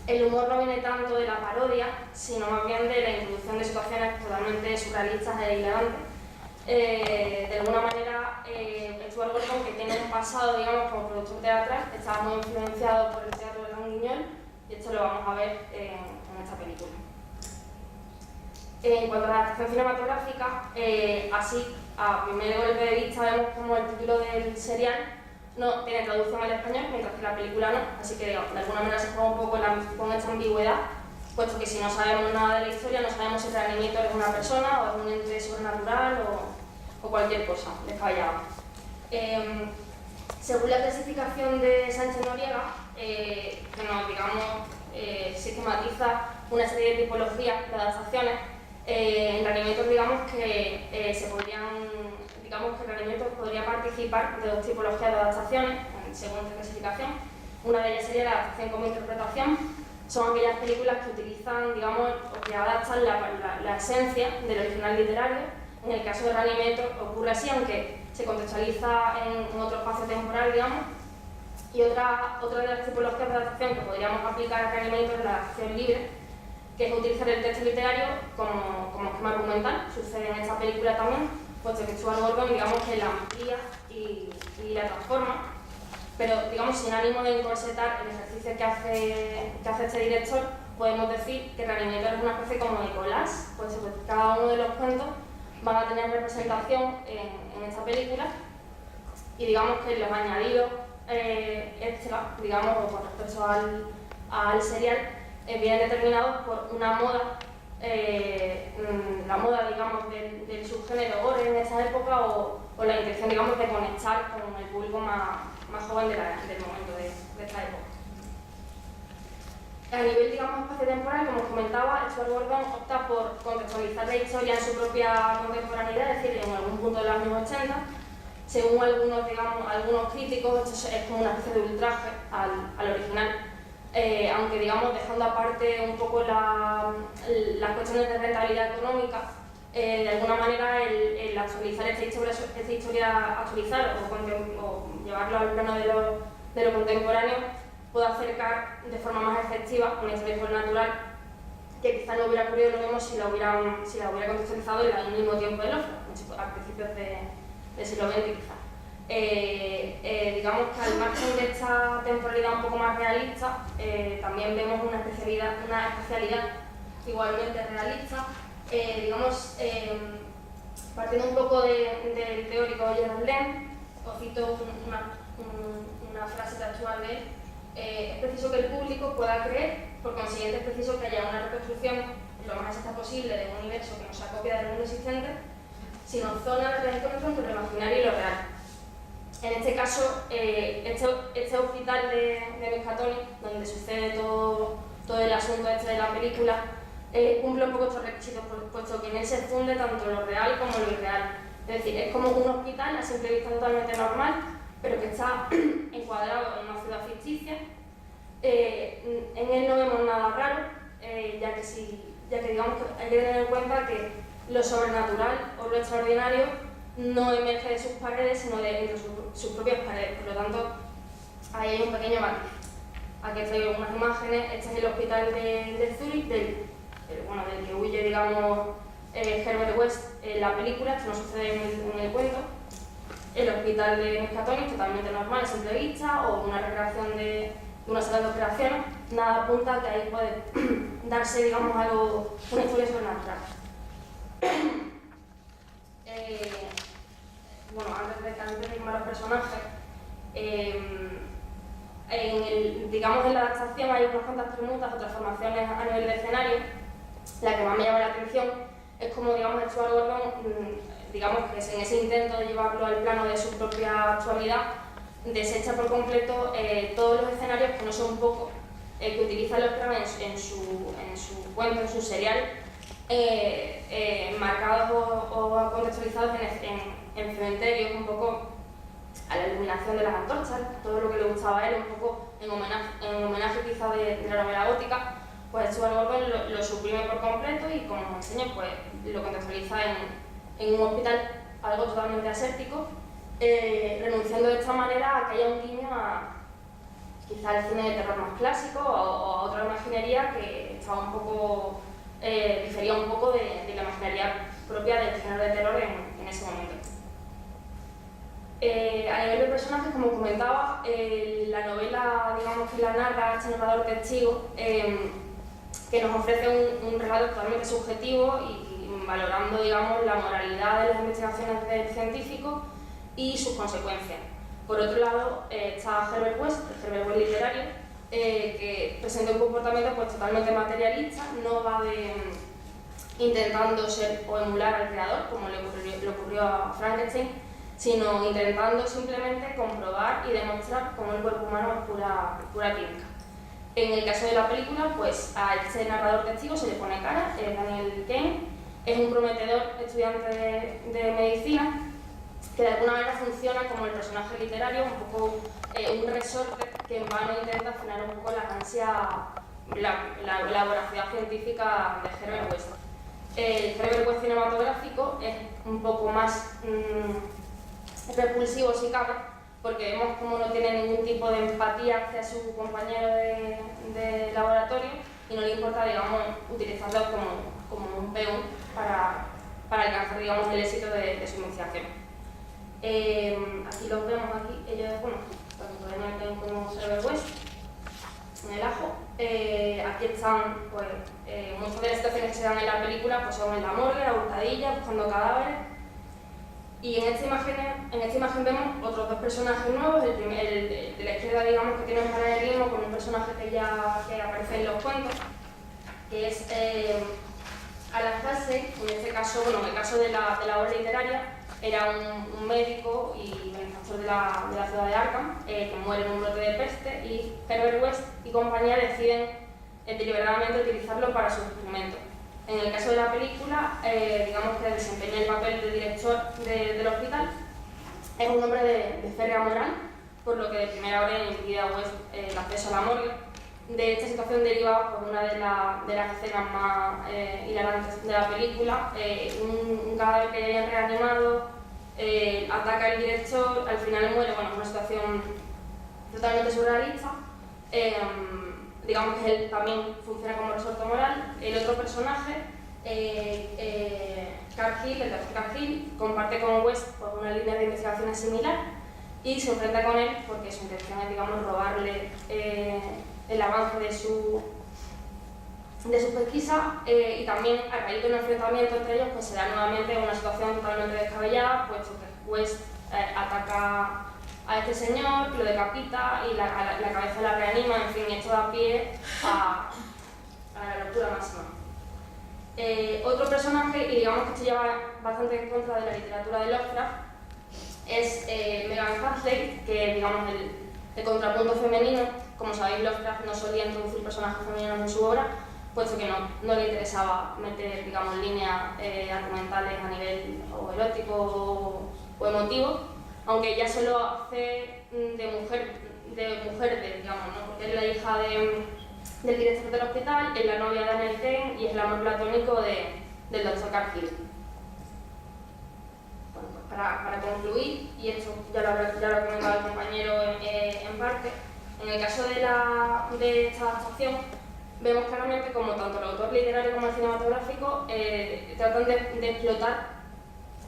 S2: el humor no viene tanto de la parodia, sino más bien de la introducción de situaciones totalmente surrealistas e hilarantes. De alguna manera, Stuart Gordon, que tiene un pasado, digamos, como productor teatral, estaba muy influenciado por el teatro de Gran Guiñol, y esto lo vamos a ver en esta película. En cuanto a la adaptación cinematográfica, así, a primer golpe de vista, vemos como el título del serial no tiene traducción al español, mientras que la película no, así que digamos, de alguna manera se juega un poco con esta ambigüedad, puesto que si no sabemos nada de la historia, no sabemos si Reanimator es una persona o es un ente sobrenatural o cualquier cosa descabellada. Según la clasificación de Sánchez Noriega, que nos, digamos, sistematiza una serie de tipologías de adaptaciones, en Reanimator digamos que Reanimator podría participar de dos tipologías de adaptaciones, según esta clasificación. Una de ellas sería la adaptación como interpretación. Son aquellas películas que utilizan, digamos, o que adaptan la esencia del original literario. En el caso de Reanimator ocurre así, aunque se contextualiza en otro espacio temporal, digamos. Y otra de las tipologías de adaptación que podríamos aplicar a Reanimator es la adaptación libre, que es utilizar el texto literario como esquema argumental. Sucede en esta película también, puesto que Stuart Gordon, digamos, que la amplía y la transforma, pero, digamos, sin ánimo de encorsetar el ejercicio que hace este director, podemos decir que Reanimator es una especie como de collage, puesto que cada uno de los cuentos van a tener representación en esta película, y digamos que los añadidos extra, digamos, o con respecto al serial, vienen determinados por una moda, la moda, digamos, del subgénero gore en esa época, o la intención, digamos, de conectar con el público más joven del momento de esta época. A nivel, digamos, espacio-temporal, como os comentaba, Stuart Gordon opta por contextualizar la historia en su propia contemporaneidad, es decir, en algún punto de los años 80. Según algunos críticos, esto es como una especie de ultraje al original. Aunque, digamos, dejando aparte un poco las cuestiones de rentabilidad económica, de alguna manera el actualizar esta historia actualizar o llevarlo al plano de lo contemporáneo puede acercar de forma más efectiva una historia sobrenatural que quizá no hubiera ocurrido lo mismo si la hubiera contextualizado en el mismo tiempo de Lovecraft, a principios del siglo XX quizá. Digamos que al margen de esta temporalidad un poco más realista, también vemos una especialidad igualmente realista. Digamos, partiendo un poco del teórico Gerard Lehm, os cito una frase textual de él: es preciso que el público pueda creer, por consiguiente es preciso que haya una reconstrucción lo más exacta posible de un universo que no sea copia del mundo existente, sino zona de reencuentro entre lo imaginario y lo real. En este caso, este hospital de Miskatonic, donde sucede todo el asunto de la película, cumple un poco estos requisitos, puesto que en él se funde tanto lo real como lo irreal. Es decir, es como un hospital a simple vista totalmente normal, pero que está encuadrado en una ciudad ficticia. En él no vemos nada raro, ya que digamos que hay que tener en cuenta que lo sobrenatural o lo extraordinario no emerge de sus paredes, sino de sus propias paredes. Por lo tanto, ahí hay un pequeño matiz. Aquí traigo unas imágenes. Este es el hospital de Zurich, del que huye, digamos, Herbert West en la película. Esto no sucede en el cuento. El hospital de Miskatonic, totalmente normal a simple vista, o una recreación de una sala de operaciones. Nada apunta a que ahí puede darse, digamos, una historia sobrenatural. Antes de irme a los personajes, digamos, en la adaptación hay unas cuantas permutas o transformaciones a nivel de escenario. La que más me llama la atención es como, digamos, Stuart Gordon, digamos que en ese intento de llevarlo al plano de su propia actualidad, desecha por completo todos los escenarios que no son pocos, que utiliza Lovecraft en su cuento, en su serial, marcados o contextualizados en cementerios, un poco a la iluminación de las antorchas, todo lo que le gustaba a él, un poco en homenaje quizá de la novela gótica. Pues Stuart Gordon lo suprime por completo y, como os enseño, pues lo contextualiza en un hospital algo totalmente aséptico, renunciando de esta manera a que haya un guiño quizá el cine de terror más clásico o a otra imaginería que estaba un poco, difería un poco de la imaginería propia del género de terror en ese momento. A nivel de personajes, como comentaba, la novela, digamos que la narra este narrador testigo, que nos ofrece un relato totalmente subjetivo y valorando, digamos, la moralidad de las investigaciones del científico y sus consecuencias. Por otro lado, está Herbert West, el Herbert West literario, que presenta un comportamiento pues, totalmente materialista, no va intentando ser o emular al creador, como le ocurrió a Frankenstein, sino intentando simplemente comprobar y demostrar cómo el cuerpo humano es pura química. En el caso de la película, pues a este narrador testigo se le pone cara, Daniel Kane, es un prometedor estudiante de medicina que de alguna manera funciona como el personaje literario, un poco un resorte que en vano intenta frenar un poco la ansia, la voracidad científica de Herbert West. El Herbert West cinematográfico es un poco más repulsivo si cabe, porque vemos cómo no tiene ningún tipo de empatía hacia su compañero de laboratorio y no le importa, digamos, utilizarlo como un peón para alcanzar, digamos, el éxito de su investigación. Aquí los vemos, ellos, bueno, tanto Daniel Kane como Herbert West, en el ajo. Aquí están, pues, muchas de las situaciones que se dan en la película pues, son en la morgue, la hurtadilla, buscando cadáveres. Y en esta imagen vemos otros dos personajes nuevos, el de la izquierda, digamos, que tiene un paralelismo con un personaje que aparece en los cuentos, que es Alan Halsey. En este caso, bueno, en el caso de la obra literaria, era un médico y benefactor de la ciudad de Arkham, que muere en un brote de peste, y Herbert West y compañía deciden deliberadamente utilizarlo para sus experimentos. En el caso de la película, digamos que desempeña el papel de director del hospital. Es un hombre de férrea moral, por lo que de primera hora impide a West el acceso a la morgue. De esta situación derivaba por una de las escenas más hilarantes de la película, un cadáver que hayan reanimado, ataca al director, al final muere, bueno, es una situación totalmente surrealista. Digamos que él también funciona como resorte moral. El otro personaje, Cargill, el doctor Cargill, comparte con West por una línea de investigaciones similar y se enfrenta con él porque su intención es, digamos, robarle el avance de su pesquisa, y también a raíz de un enfrentamiento entre ellos pues se da nuevamente una situación totalmente descabellada, puesto que West ataca a este señor, lo decapita y la cabeza la reanima, en fin, esto da pie a la locura máxima. Otro personaje, y digamos que esto ya va bastante en contra de la literatura de Lovecraft, es Megan Hartley, que es, digamos, el contrapunto femenino. Como sabéis, Lovecraft no solía introducir personajes femeninos en su obra, puesto que no le interesaba meter, digamos, líneas argumentales a nivel o erótico o emotivo, aunque ella solo hace de mujer, digamos, ¿no? Porque es la hija del director del hospital, es la novia de Daniel Kane y es el amor platónico del doctor Cargill. Bueno, pues para concluir, y esto ya lo ha comentado el compañero en parte, en el caso de esta adaptación, vemos claramente como tanto el autor literario como el cinematográfico tratan de explotar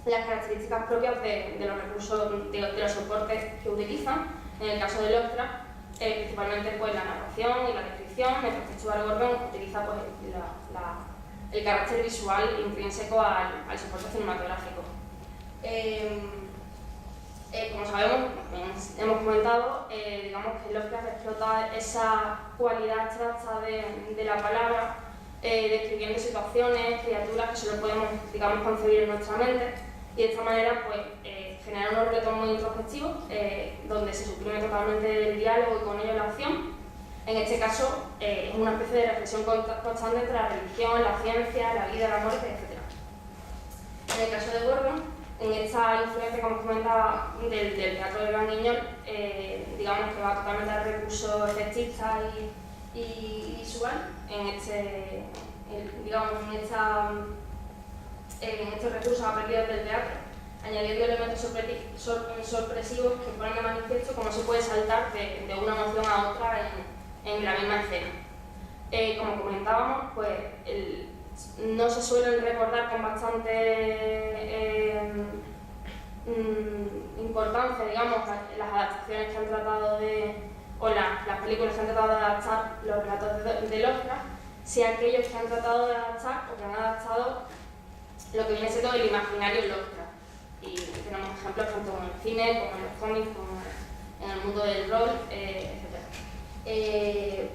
S2: las características propias de los recursos, de los soportes que utilizan. En el caso de Lovecraft, principalmente pues, la narración y la descripción, mientras que Stuart Gordon utiliza pues, el carácter visual intrínseco al soporte cinematográfico. Como sabemos, hemos comentado, digamos que Lovecraft explota esa cualidad abstracta de la palabra, describiendo situaciones, criaturas que solo podemos, digamos, concebir en nuestra mente, y de esta manera pues, genera unos retos muy introspectivos, donde se suprime totalmente el diálogo y con ello la acción. En este caso, es una especie de reflexión constante entre la religión, la ciencia, la vida, la muerte, etc. En el caso de Gordon, en esta influencia, como comentaba, del teatro de Gran Guiñol, digamos que va totalmente al recurso efectista y visual, en estos recursos aprendidos del teatro. añadiendo elementos sorpresivos que ponen de manifiesto cómo se puede saltar de una emoción a otra en la misma escena. Como comentábamos, pues no se suelen recordar con bastante importancia, digamos, las adaptaciones que han tratado o las películas que han tratado de adaptar los relatos de Lovecraft, si aquellos que han tratado de adaptar o que han adaptado lo que viene siendo el imaginario Lovecraft. Y tenemos ejemplos tanto en el cine como en los cómics, como en el mundo del rol, etc.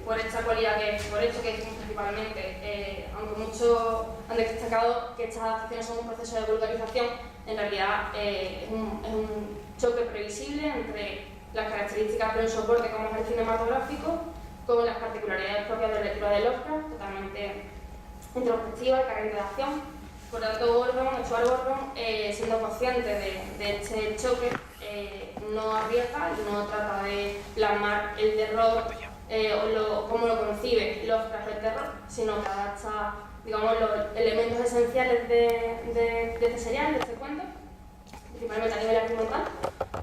S2: Por esta cualidad por esto que decimos principalmente, aunque muchos han destacado que estas adaptaciones son un proceso de vulgarización, en realidad es un choque previsible entre las características de un soporte como es el cinematográfico con las particularidades propias de la lectura de Lovecraft, totalmente introspectiva y carente de acción. Por lo tanto, Stuart Gordon, siendo consciente de este choque, no arriesga y no trata de plasmar el terror o cómo lo concibe Lovecraft el terror, sino que adapta, digamos, los elementos esenciales de este serial, de este cuento, principalmente a nivel argumental,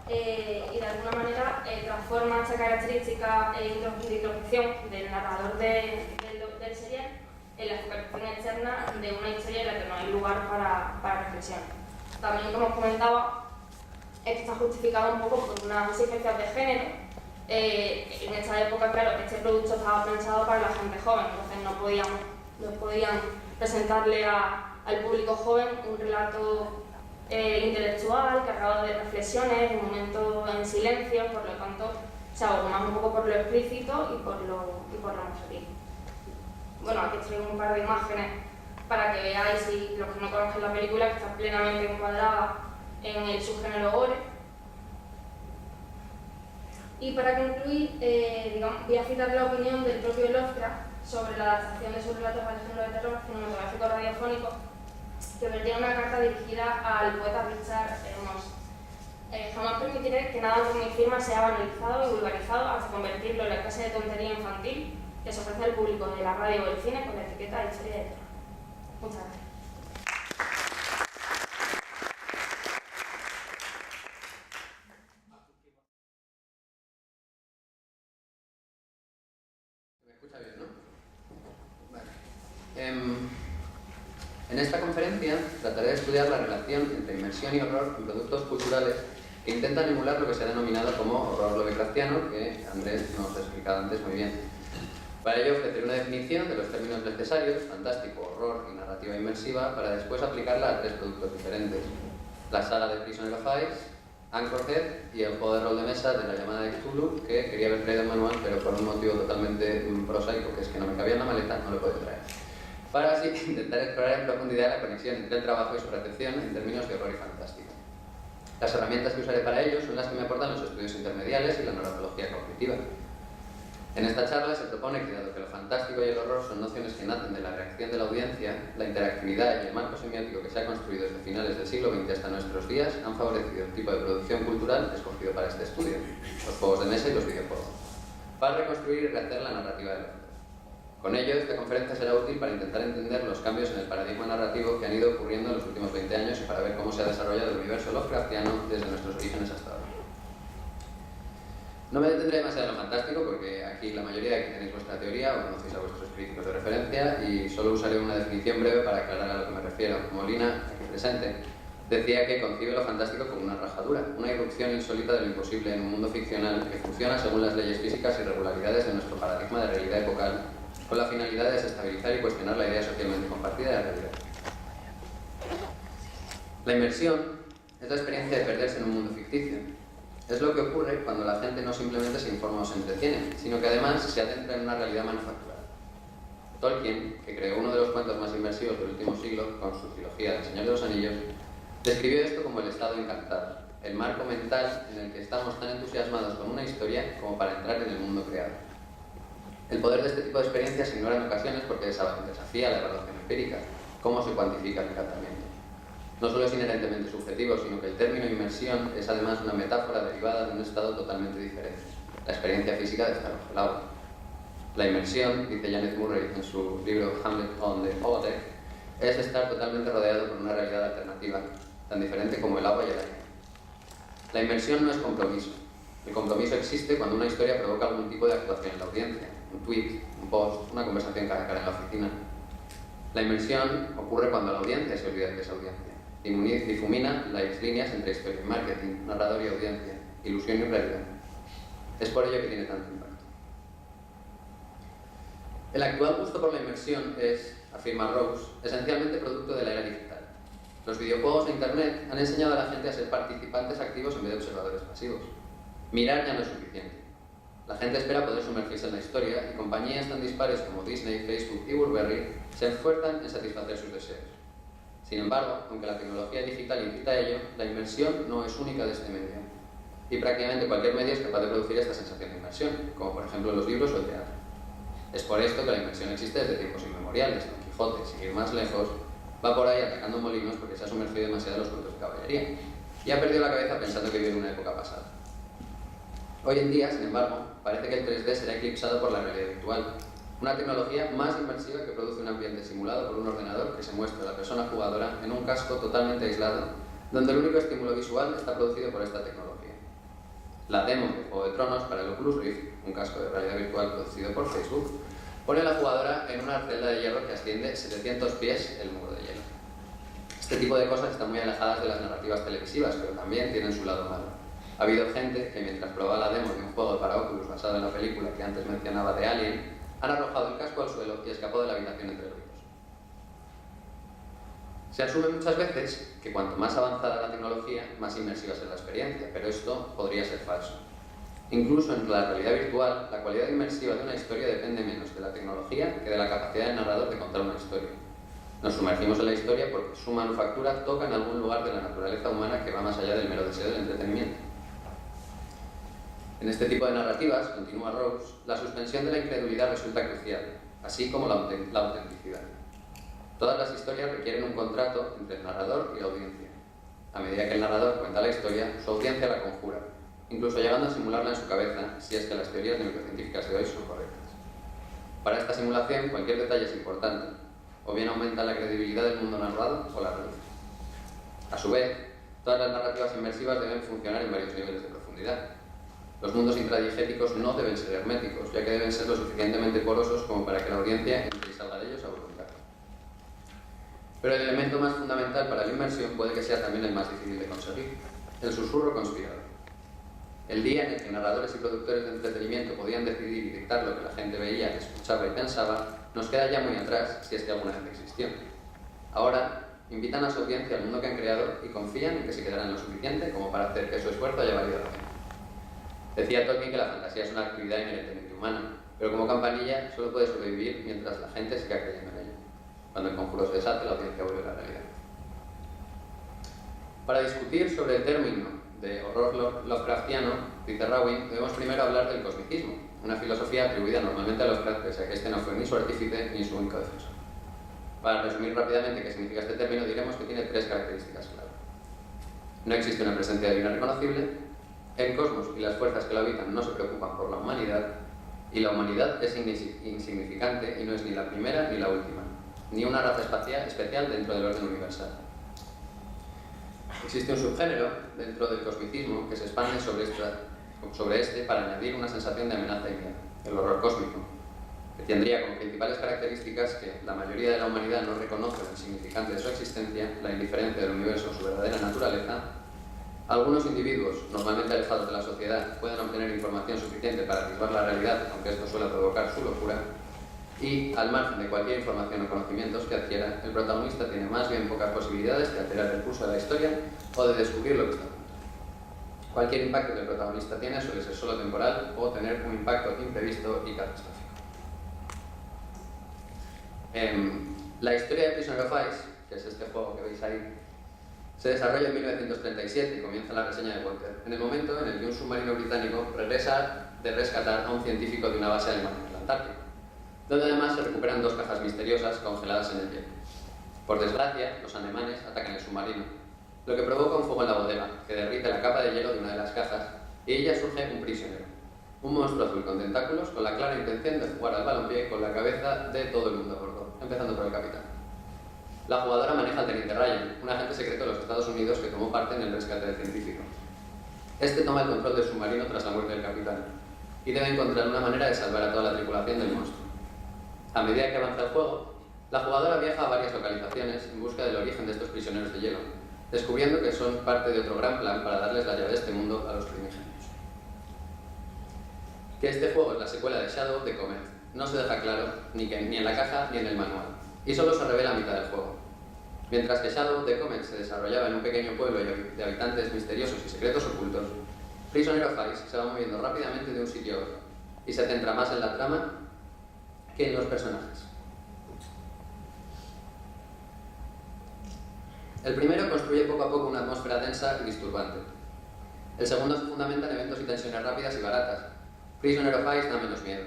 S2: y de alguna manera transforma esta característica de introspección del narrador del serial en la focalización externa de una historia en la que no hay lugar para reflexión. También, como os comentaba, esto está justificado un poco por unas exigencias de género. En esta época, claro, este producto estaba pensado para la gente joven, entonces no podían presentarle al público joven un relato intelectual, cargado de reflexiones, un momento en silencio, por lo tanto, se abogó más un poco por lo explícito y por lo emotivo. Bueno, aquí traigo un par de imágenes para que veáis, y los que no conocen la película, que está plenamente encuadrada en el subgénero gore. Y para concluir, voy a citar la opinión del propio Lovecraft sobre la adaptación de sus relatos al género de terror cinematográfico radiofónico, que vertía una carta dirigida al poeta Richard Moss. Jamás permitiré que nada con mi firma sea banalizado y vulgarizado hasta convertirlo en la clase de tontería infantil que se ofrece al público de la radio o el cine con la etiqueta de historia de terror. Muchas gracias.
S3: ¿Me escucha bien, no? Vale. En esta conferencia trataré de estudiar la relación entre inmersión y horror en productos culturales que intentan emular lo que se ha denominado como horror lovecraftiano, que Andrés nos ha explicado antes muy bien. Para ello ofreceré una definición de los términos necesarios, fantástico, horror y narrativa inmersiva, para después aplicarla a tres productos diferentes: la saga de Prisoner of Ice, Anchorhead y el juego de rol de mesa de la llamada de Cthulhu, que quería haber traído el manual, pero por un motivo totalmente prosaico, que es que no me cabía en la maleta, no lo he podido traer. Para así intentar explorar en profundidad la conexión entre el trabajo y su recepción en términos de horror y fantástico. Las herramientas que usaré para ello son las que me aportan los estudios intermediales y la narratología cognitiva. En esta charla se propone que, dado que lo fantástico y el horror son nociones que nacen de la reacción de la audiencia, la interactividad y el marco semiótico que se ha construido desde finales del siglo XX hasta nuestros días han favorecido el tipo de producción cultural escogido para este estudio, los juegos de mesa y los videojuegos, para reconstruir y rehacer la narrativa del arte. Con ello, esta conferencia será útil para intentar entender los cambios en el paradigma narrativo que han ido ocurriendo en los últimos 20 años y para ver cómo se ha desarrollado el universo Lovecraftiano desde nuestros orígenes hasta ahora. No me detendré demasiado en lo fantástico porque aquí la mayoría de que tenéis vuestra teoría o conocéis a vuestros críticos de referencia, y solo usaré una definición breve para aclarar a lo que me refiero. Molina, aquí presente, decía que concibe lo fantástico como una rajadura, una irrupción insólita de lo imposible en un mundo ficcional que funciona según las leyes físicas y regularidades de nuestro paradigma de realidad epocal, con la finalidad de desestabilizar y cuestionar la idea socialmente compartida de la realidad. La inmersión es la experiencia de perderse en un mundo ficticio. Es lo que ocurre cuando la gente no simplemente se informa o se entretiene, sino que además se adentra en una realidad manufacturada. Tolkien, que creó uno de los cuentos más inmersivos del último siglo con su trilogía del Señor de los Anillos, describió esto como el estado encantado, el marco mental en el que estamos tan entusiasmados con una historia como para entrar en el mundo creado. El poder de este tipo de experiencias se ignora en ocasiones porque desafía la evaluación empírica. ¿Cómo se cuantifica el encantamiento? No solo es inherentemente subjetivo, sino que el término inmersión es además una metáfora derivada de un estado totalmente diferente, la experiencia física de estar bajo el agua. La inmersión, dice Janet Murray en su libro Hamlet on the Holodeck, es estar totalmente rodeado por una realidad alternativa, tan diferente como el agua y el aire. La inmersión no es compromiso. El compromiso existe cuando una historia provoca algún tipo de actuación en la audiencia, un tweet, un post, una conversación cara a cara en la oficina. La inmersión ocurre cuando la audiencia se olvida que es audiencia, difumina las líneas entre historia y marketing, narrador y audiencia, ilusión y realidad. Es por ello que tiene tanto impacto. El actual gusto por la inmersión es, afirma Rose, esencialmente producto de la era digital. Los videojuegos e Internet han enseñado a la gente a ser participantes activos en vez de observadores pasivos. Mirar ya no es suficiente. La gente espera poder sumergirse en la historia y compañías tan dispares como Disney, Facebook y Burberry se esfuerzan en satisfacer sus deseos. Sin embargo, aunque la tecnología digital incita a ello, la inmersión no es única de este medio. Y prácticamente cualquier medio es capaz de producir esta sensación de inmersión, como por ejemplo los libros o el teatro. Es por esto que la inmersión existe desde tiempos inmemoriales. Don Quijote, sin ir más lejos, va por ahí atacando molinos porque se ha sumergido demasiado en los cuentos de caballería y ha perdido la cabeza pensando que vive en una época pasada. Hoy en día, sin embargo, parece que el 3D será eclipsado por la realidad virtual, una tecnología más inmersiva que produce un ambiente simulado por un ordenador que se muestra a la persona jugadora en un casco totalmente aislado, donde el único estímulo visual está producido por esta tecnología. La demo de Juego de Tronos para el Oculus Rift, un casco de realidad virtual producido por Facebook, pone a la jugadora en una celda de hierro que asciende 700 pies el muro de hielo. Este tipo de cosas están muy alejadas de las narrativas televisivas, pero también tienen su lado malo. Ha habido gente que mientras probaba la demo de un juego para Oculus basado en la película que antes mencionaba de Alien, han arrojado el casco al suelo y escapó de la habitación entre ruidos. Se asume muchas veces que cuanto más avanzada la tecnología, más inmersiva es la experiencia, pero esto podría ser falso. Incluso en la realidad virtual, la cualidad inmersiva de una historia depende menos de la tecnología que de la capacidad del narrador de contar una historia. Nos sumergimos en la historia porque su manufactura toca en algún lugar de la naturaleza humana que va más allá del mero deseo del entretenimiento. En este tipo de narrativas, continúa Rose, la suspensión de la incredulidad resulta crucial, así como la autenticidad. Todas las historias requieren un contrato entre el narrador y la audiencia. A medida que el narrador cuenta la historia, su audiencia la conjura, incluso llegando a simularla en su cabeza si es que las teorías neurocientíficas de hoy son correctas. Para esta simulación, cualquier detalle es importante, o bien aumenta la credibilidad del mundo narrado o la reduce. A su vez, todas las narrativas inmersivas deben funcionar en varios niveles de profundidad. Los mundos intradigéticos no deben ser herméticos, ya que deben ser lo suficientemente porosos como para que la audiencia entre y salga de ellos a voluntad. Pero el elemento más fundamental para la inmersión puede que sea también el más difícil de conseguir: el susurro conspirador. El día en el que narradores y productores de entretenimiento podían decidir y dictar lo que la gente veía, escuchaba y pensaba, nos queda ya muy atrás, si es que alguna vez existió. Ahora, invitan a su audiencia al mundo que han creado y confían en que se quedarán lo suficiente como para hacer que su esfuerzo haya valido la pena. Decía Tolkien que la fantasía es una actividad inherentemente humana, pero como campanilla solo puede sobrevivir mientras la gente siga creyendo en ello. Cuando el conjuro se desate, la audiencia vuelve a la realidad. Para discutir sobre el término de horror Lovecraftiano, dice Rowan, debemos primero hablar del cosmicismo, una filosofía atribuida normalmente a Lovecraft, pese a que este no fue ni su artífice ni su único defensor. Para resumir rápidamente qué significa este término, diremos que tiene tres características clave. No existe una presencia divina reconocible, el cosmos y las fuerzas que lo habitan no se preocupan por la humanidad, y la humanidad es insignificante y no es ni la primera ni la última, ni una raza especial dentro del orden universal. Existe un subgénero dentro del cosmicismo que se expande sobre este para añadir una sensación de amenaza y miedo, el horror cósmico, que tendría como principales características que la mayoría de la humanidad no reconoce lo insignificante de su existencia, la indiferencia del universo en su verdadera naturaleza. Algunos individuos, normalmente alejados de la sociedad, pueden obtener información suficiente para atisbar la realidad, aunque esto suele provocar su locura, y, al margen de cualquier información o conocimientos que adquiera, el protagonista tiene más bien pocas posibilidades de alterar el curso de la historia o de descubrir lo que está oculto. Cualquier impacto que el protagonista tiene suele ser solo temporal o tener un impacto imprevisto y catastrófico. La historia de Prisoner of Ice, que es este juego que veis ahí, se desarrolla en 1937 y comienza la reseña de Walter, en el momento en el que un submarino británico regresa de rescatar a un científico de una base alemana en la Antártida, donde además se recuperan dos cajas misteriosas congeladas en el hielo. Por desgracia, los alemanes atacan el submarino, lo que provoca un fuego en la bodega, que derrite la capa de hielo de una de las cajas, y de ella surge un prisionero, un monstruo azul con tentáculos, con la clara intención de jugar al balompié con la cabeza de todo el mundo a bordo, empezando por el capitán. La jugadora maneja al teniente Ryan, un agente secreto de los Estados Unidos que tomó parte en el rescate del científico. Este toma el control del submarino tras la muerte del capitán y debe encontrar una manera de salvar a toda la tripulación del monstruo. A medida que avanza el juego, la jugadora viaja a varias localizaciones en busca del origen de estos prisioneros de hielo, descubriendo que son parte de otro gran plan para darles la llave de este mundo a los primigenios. Que este juego es la secuela de Shadow of the Comet no se deja claro ni en la caja ni en el manual, y solo se revela a mitad del juego. Mientras que Shadow of the Comet se desarrollaba en un pequeño pueblo de habitantes misteriosos y secretos ocultos, Prisoner of Ice se va moviendo rápidamente de un sitio a otro, y se centra más en la trama que en los personajes. El primero construye poco a poco una atmósfera densa y disturbante. El segundo se fundamenta en eventos y tensiones rápidas y baratas. Prisoner of Ice da menos miedo.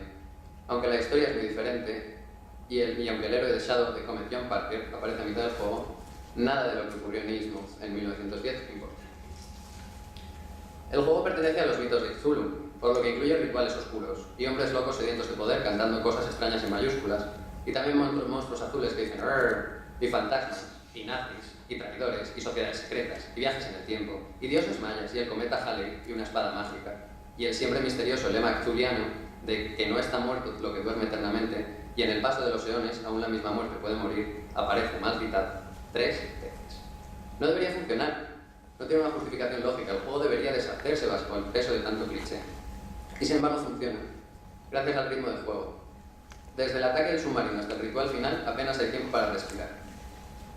S3: Aunque la historia es muy diferente, y aunque el héroe de Shadow of the Comet, John Parker, aparece a mitad del juego, nada de lo que ocurrió en Innsmouth en 1910 importa. El juego pertenece a los mitos de Cthulhu, por lo que incluye rituales oscuros y hombres locos sedientos de poder cantando cosas extrañas en mayúsculas, y también monstruos azules que dicen "Rrrr", y fantasmas, y nazis, y traidores, y sociedades secretas, y viajes en el tiempo, y dioses mayas, y el cometa Halley, y una espada mágica, y el siempre misterioso lema cthulhiano de que no está muerto lo que duerme eternamente, y en el paso de los eones, aún la misma muerte puede morir, aparece mal citado 3 veces. No debería funcionar, no tiene una justificación lógica, el juego debería deshacerse bajo el peso de tanto cliché. Y sin embargo funciona, gracias al ritmo del juego. Desde el ataque del submarino hasta el ritual final, apenas hay tiempo para respirar,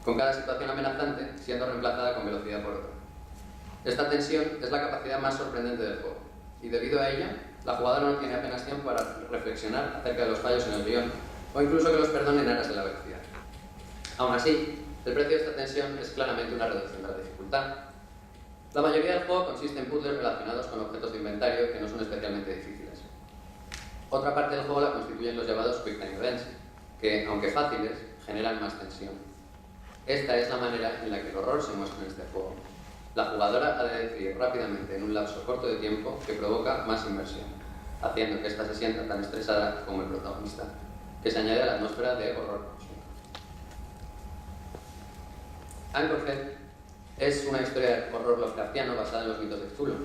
S3: con cada situación amenazante siendo reemplazada con velocidad por otra. Esta tensión es la capacidad más sorprendente del juego, y debido a ella, la jugadora no tiene apenas tiempo para reflexionar acerca de los fallos en el guión, o incluso que los perdone en aras de la velocidad. Aún así, el precio de esta tensión es claramente una reducción de la dificultad. La mayoría del juego consiste en puzzles relacionados con objetos de inventario que no son especialmente difíciles. Otra parte del juego la constituyen los llamados Quick Time Events, que, aunque fáciles, generan más tensión. Esta es la manera en la que el horror se muestra en este juego. La jugadora ha de decidir rápidamente en un lapso corto de tiempo que provoca más inmersión, haciendo que ésta se sienta tan estresada como el protagonista, que se añade a la atmósfera de horror. Anchorhead es una historia de horror Lovecraftiano basada en los mitos de Cthulhu.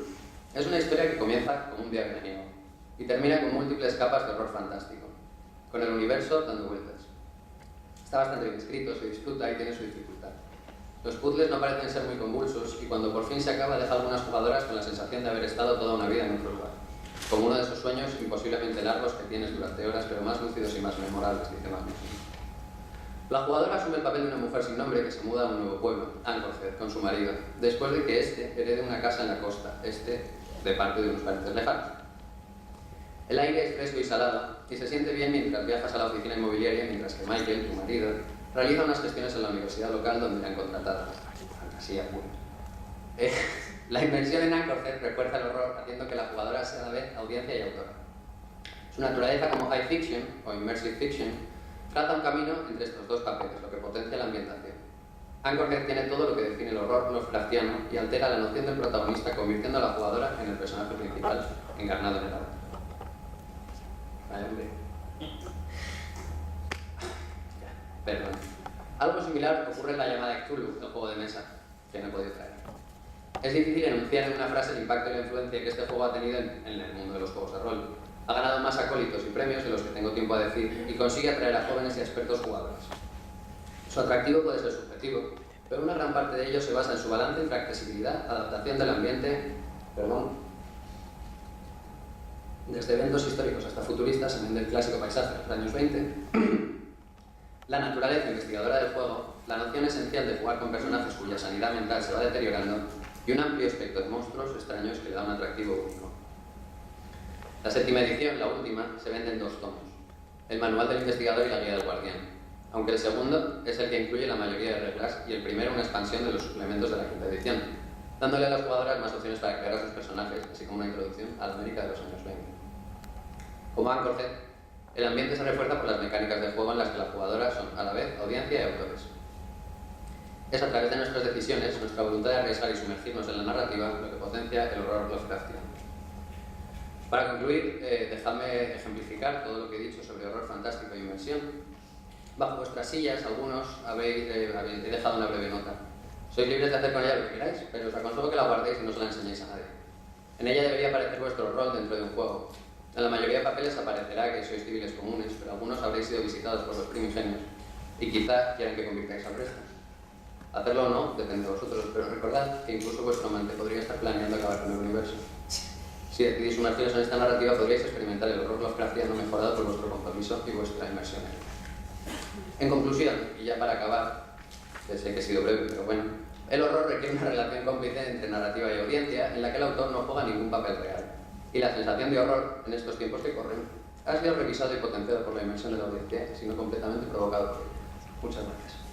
S3: Es una historia que comienza como un viaje niego y termina con múltiples capas de horror fantástico, con el universo dando vueltas. Está bastante bien escrito, se disfruta y tiene su dificultad. Los puzzles no parecen ser muy convulsos y cuando por fin se acaba deja a algunas jugadoras con la sensación de haber estado toda una vida en otro lugar, como uno de esos sueños imposiblemente largos que tienes durante horas, pero más lúcidos y más memorables, dice Magnus. La jugadora asume el papel de una mujer sin nombre que se muda a un nuevo pueblo, Anchorhead, con su marido, después de que éste herede una casa en la costa, de parte de unos parientes lejanos. El aire es fresco y salado, y se siente bien mientras viajas a la oficina inmobiliaria, mientras que Michael, tu marido, realiza unas gestiones en la universidad local donde le han contratado. Fantasía pura. La inmersión en Anchorhead refuerza el horror, haciendo que la jugadora sea a la vez audiencia y autora. Su naturaleza como high fiction, o immersive fiction, traza un camino entre estos dos papeles, lo que potencia la ambientación. Anchorhead tiene todo lo que define el horror Lovecraftiano y altera la noción del protagonista, convirtiendo a la jugadora en el personaje principal, encarnado en el autor. Vale, hombre. Perdón. Algo similar ocurre en la llamada de Cthulhu, el juego de mesa, que no he podido traer. Es difícil enunciar en una frase el impacto y la influencia que este juego ha tenido en el mundo de los juegos de rol. Ha ganado más acólitos y premios de los que tengo tiempo a decir y consigue atraer a jóvenes y expertos jugadores. Su atractivo puede ser subjetivo, pero una gran parte de ello se basa en su balance entre accesibilidad, adaptación del ambiente, desde eventos históricos hasta futuristas en el clásico paisaje de los años 20, la naturaleza investigadora del juego, la noción esencial de jugar con personajes cuya sanidad mental se va deteriorando y un amplio espectro de monstruos extraños que le da un atractivo único. La séptima edición, la última, se vende en 2 tomos, el manual del investigador y la guía del guardián, aunque el segundo es el que incluye la mayoría de reglas y el primero una expansión de los suplementos de la quinta edición, dándole a las jugadoras más opciones para crear a sus personajes, así como una introducción a la América de los años 20. Como Anchorhead, el ambiente se refuerza por las mecánicas de juego en las que las jugadoras son a la vez audiencia y autores. Es a través de nuestras decisiones, nuestra voluntad de arriesgar y sumergirnos en la narrativa, lo que potencia el horror Lovecraftiano. Para concluir, dejadme ejemplificar todo lo que he dicho sobre horror fantástico e inmersión, Bajo vuestras sillas, algunos he dejado una breve nota. Sois libres de hacer con ella lo que queráis, pero os aconsejo que la guardéis y no se la enseñéis a nadie. En ella debería aparecer vuestro rol dentro de un juego. En la mayoría de papeles aparecerá que sois civiles comunes, pero algunos habréis sido visitados por los primigenios y quizá quieran que convirtáis al resto. Hacerlo o no depende de vosotros, pero recordad que incluso vuestro amante podría estar planeando acabar con el universo. Si decidís sumergiros en esta narrativa, podríais experimentar el horror Lovecraftiano mejorado por vuestro compromiso y vuestra inmersión en él. En conclusión, y ya para acabar, sé que he sido breve, pero bueno, el horror requiere una relación cómplice entre narrativa y audiencia en la que el autor no juega ningún papel real. Y la sensación de horror, en estos tiempos que corren, ha sido revisado y potenciado por la inmersión de la audiencia, sino completamente provocado por ella. Muchas gracias.